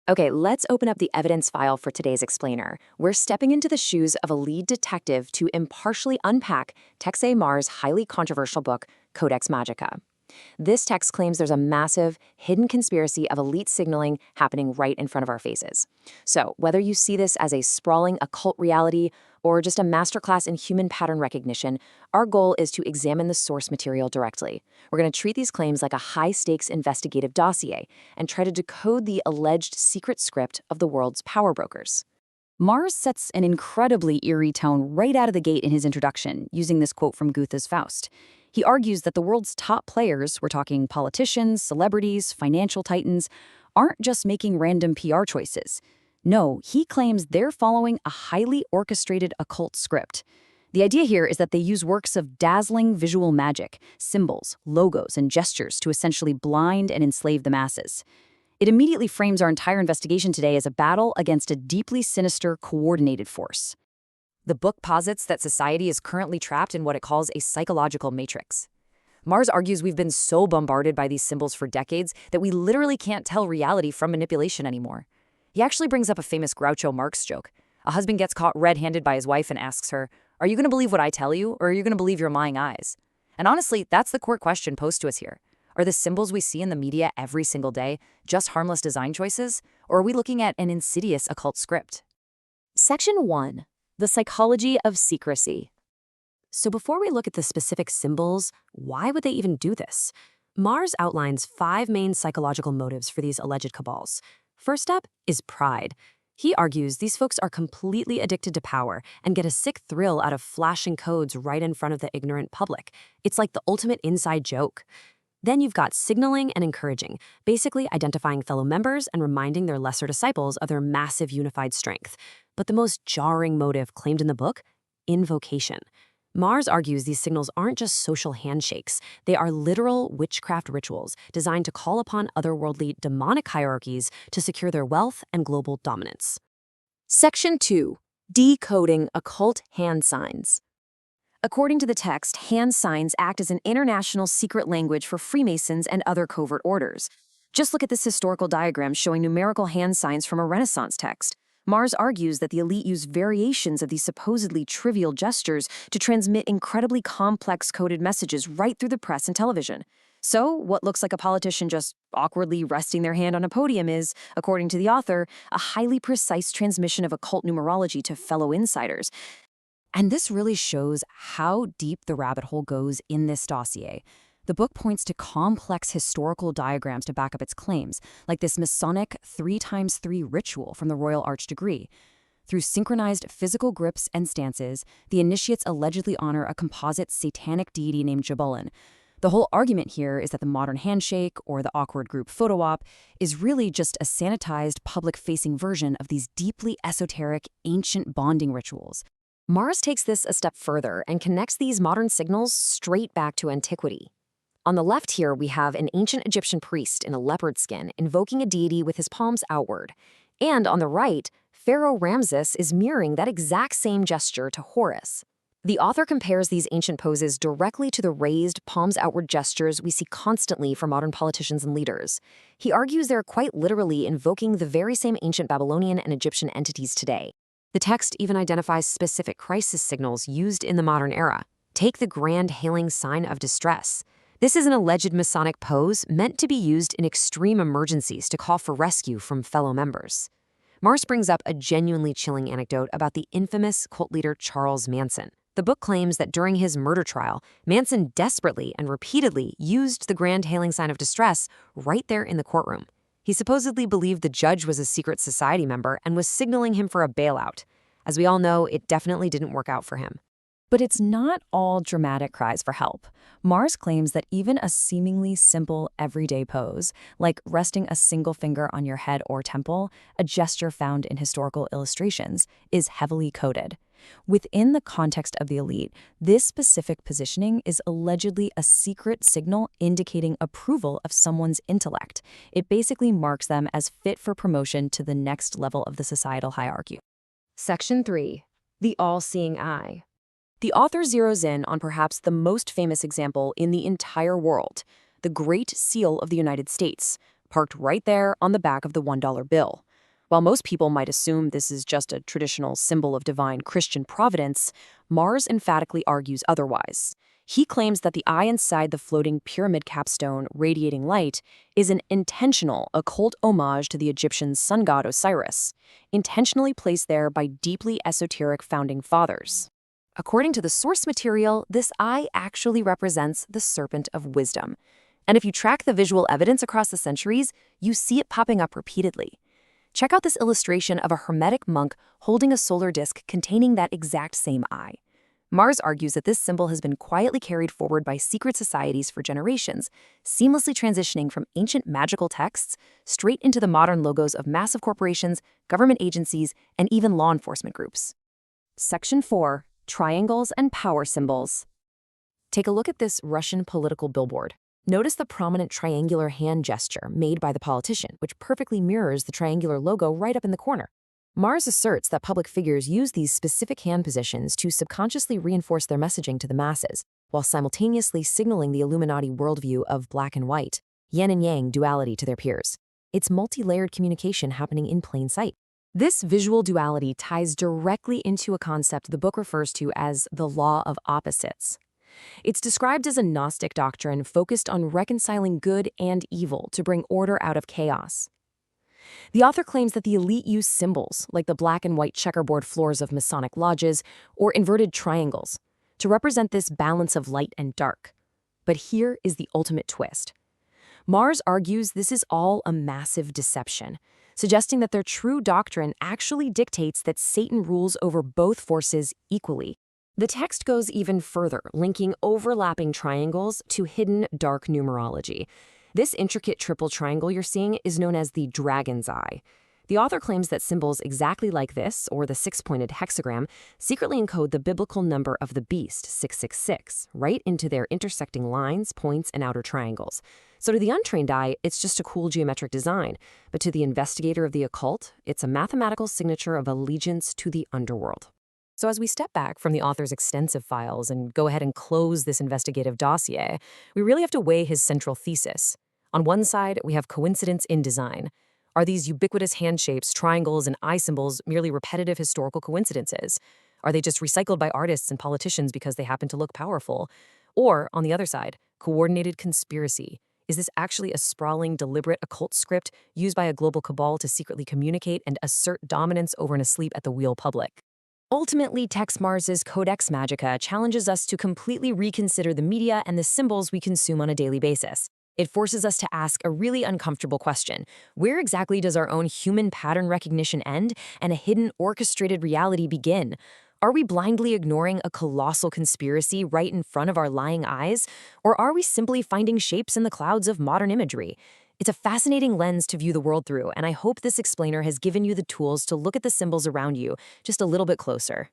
Okay, let's open up the evidence file for today's explainer. We're stepping into the shoes of a lead detective to impartially unpack Tex A. Mar's highly controversial book, Codex Magica. This text claims there's a massive, hidden conspiracy of elite signaling happening right in front of our faces. So, whether you see this as a sprawling occult reality or just a masterclass in human pattern recognition, our goal is to examine the source material directly. We're going to treat these claims like a high-stakes investigative dossier and try to decode the alleged secret script of the world's power brokers. Mars sets an incredibly eerie tone right out of the gate in his introduction, using this quote from Goethe's Faust. He argues that the world's top players, we're talking politicians, celebrities, financial titans, aren't just making random PR choices. No, he claims they're following a highly orchestrated occult script. The idea here is that they use works of dazzling visual magic, symbols, logos, and gestures to essentially blind and enslave the masses. It immediately frames our entire investigation today as a battle against a deeply sinister, coordinated force. The book posits that society is currently trapped in what it calls a psychological matrix. Mars argues we've been so bombarded by these symbols for decades that we literally can't tell reality from manipulation anymore. He actually brings up a famous Groucho Marx joke. A husband gets caught red-handed by his wife and asks her, "Are you going to believe what I tell you, or are you going to believe your lying eyes?" And honestly, that's the core question posed to us here. Are the symbols we see in the media every single day just harmless design choices, or are we looking at an insidious occult script? Section 1. The psychology of secrecy. So before we look at the specific symbols, why would they even do this? Mars outlines 5 main psychological motives for these alleged cabals. First up is pride. He argues these folks are completely addicted to power and get a sick thrill out of flashing codes right in front of the ignorant public. It's like the ultimate inside joke. Then you've got signaling and encouraging, basically identifying fellow members and reminding their lesser disciples of their massive unified strength. But the most jarring motive claimed in the book? Invocation. Mars argues these signals aren't just social handshakes. They are literal witchcraft rituals designed to call upon otherworldly demonic hierarchies to secure their wealth and global dominance. Section 2. Decoding occult hand signs. According to the text, hand signs act as an international secret language for Freemasons and other covert orders. Just look at this historical diagram showing numerical hand signs from a Renaissance text. Mars argues that the elite use variations of these supposedly trivial gestures to transmit incredibly complex coded messages right through the press and television. So, what looks like a politician just awkwardly resting their hand on a podium is, according to the author, a highly precise transmission of occult numerology to fellow insiders. And this really shows how deep the rabbit hole goes in this dossier. The book points to complex historical diagrams to back up its claims, like this Masonic 3x3 ritual from the Royal Archdegree. Through synchronized physical grips and stances, the initiates allegedly honor a composite satanic deity named Jahbuhlun. The whole argument here is that the modern handshake, or the awkward group photo op, is really just a sanitized, public-facing version of these deeply esoteric, ancient bonding rituals. Mars takes this a step further and connects these modern signals straight back to antiquity. On the left here, we have an ancient Egyptian priest in a leopard skin invoking a deity with his palms outward. And on the right, Pharaoh Ramses is mirroring that exact same gesture to Horus. The author compares these ancient poses directly to the raised, palms outward gestures we see constantly for modern politicians and leaders. He argues they're quite literally invoking the very same ancient Babylonian and Egyptian entities today. The text even identifies specific crisis signals used in the modern era. Take the grand hailing sign of distress. This is an alleged Masonic pose meant to be used in extreme emergencies to call for rescue from fellow members. Mars brings up a genuinely chilling anecdote about the infamous cult leader Charles Manson. The book claims that during his murder trial, Manson desperately and repeatedly used the grand hailing sign of distress right there in the courtroom. He supposedly believed the judge was a secret society member and was signaling him for a bailout. As we all know, it definitely didn't work out for him. But it's not all dramatic cries for help. Mars claims that even a seemingly simple, everyday pose, like resting a single finger on your head or temple, a gesture found in historical illustrations, is heavily coded. Within the context of the elite, this specific positioning is allegedly a secret signal indicating approval of someone's intellect. It basically marks them as fit for promotion to the next level of the societal hierarchy. Section 3. The all-seeing eye. The author zeroes in on perhaps the most famous example in the entire world, the Great Seal of the United States, parked right there on the back of the $1 bill. While most people might assume this is just a traditional symbol of divine Christian providence, Mars emphatically argues otherwise. He claims that the eye inside the floating pyramid capstone radiating light is an intentional occult homage to the Egyptian sun god Osiris, intentionally placed there by deeply esoteric founding fathers. According to the source material, this eye actually represents the Serpent of Wisdom. And if you track the visual evidence across the centuries, you see it popping up repeatedly. Check out this illustration of a hermetic monk holding a solar disk containing that exact same eye. Mars argues that this symbol has been quietly carried forward by secret societies for generations, seamlessly transitioning from ancient magical texts straight into the modern logos of massive corporations, government agencies, and even law enforcement groups. Section 4. Triangles and Power Symbols. Take a look at this Russian political billboard. Notice the prominent triangular hand gesture made by the politician, which perfectly mirrors the triangular logo right up in the corner. Mars asserts that public figures use these specific hand positions to subconsciously reinforce their messaging to the masses, while simultaneously signaling the Illuminati worldview of black and white, yin and yang duality to their peers. It's multi-layered communication happening in plain sight. This visual duality ties directly into a concept the book refers to as the law of opposites. It's described as a Gnostic doctrine focused on reconciling good and evil to bring order out of chaos. The author claims that the elite use symbols, like the black and white checkerboard floors of Masonic lodges or inverted triangles, to represent this balance of light and dark. But here is the ultimate twist. Mars argues this is all a massive deception, suggesting that their true doctrine actually dictates that Satan rules over both forces equally. The text goes even further, linking overlapping triangles to hidden dark numerology. This intricate triple triangle you're seeing is known as the dragon's eye. The author claims that symbols exactly like this, or the six-pointed hexagram, secretly encode the biblical number of the beast, 666, right into their intersecting lines, points, and outer triangles. So to the untrained eye, it's just a cool geometric design, but to the investigator of the occult, it's a mathematical signature of allegiance to the underworld. So as we step back from the author's extensive files and go ahead and close this investigative dossier, we really have to weigh his central thesis. On one side, we have coincidence in design. Are these ubiquitous hand shapes, triangles, and eye symbols merely repetitive historical coincidences? Are they just recycled by artists and politicians because they happen to look powerful? Or, on the other side, coordinated conspiracy. Is this actually a sprawling, deliberate occult script used by a global cabal to secretly communicate and assert dominance over an asleep-at-the-wheel public? Ultimately, Tex Mars's Coodex Magica challenges us to completely reconsider the media and the symbols we consume on a daily basis. It forces us to ask a really uncomfortable question. Where exactly does our own human pattern recognition end and a hidden orchestrated reality begin? Are we blindly ignoring a colossal conspiracy right in front of our lying eyes? Or are we simply finding shapes in the clouds of modern imagery? It's a fascinating lens to view the world through, and I hope this explainer has given you the tools to look at the symbols around you just a little bit closer.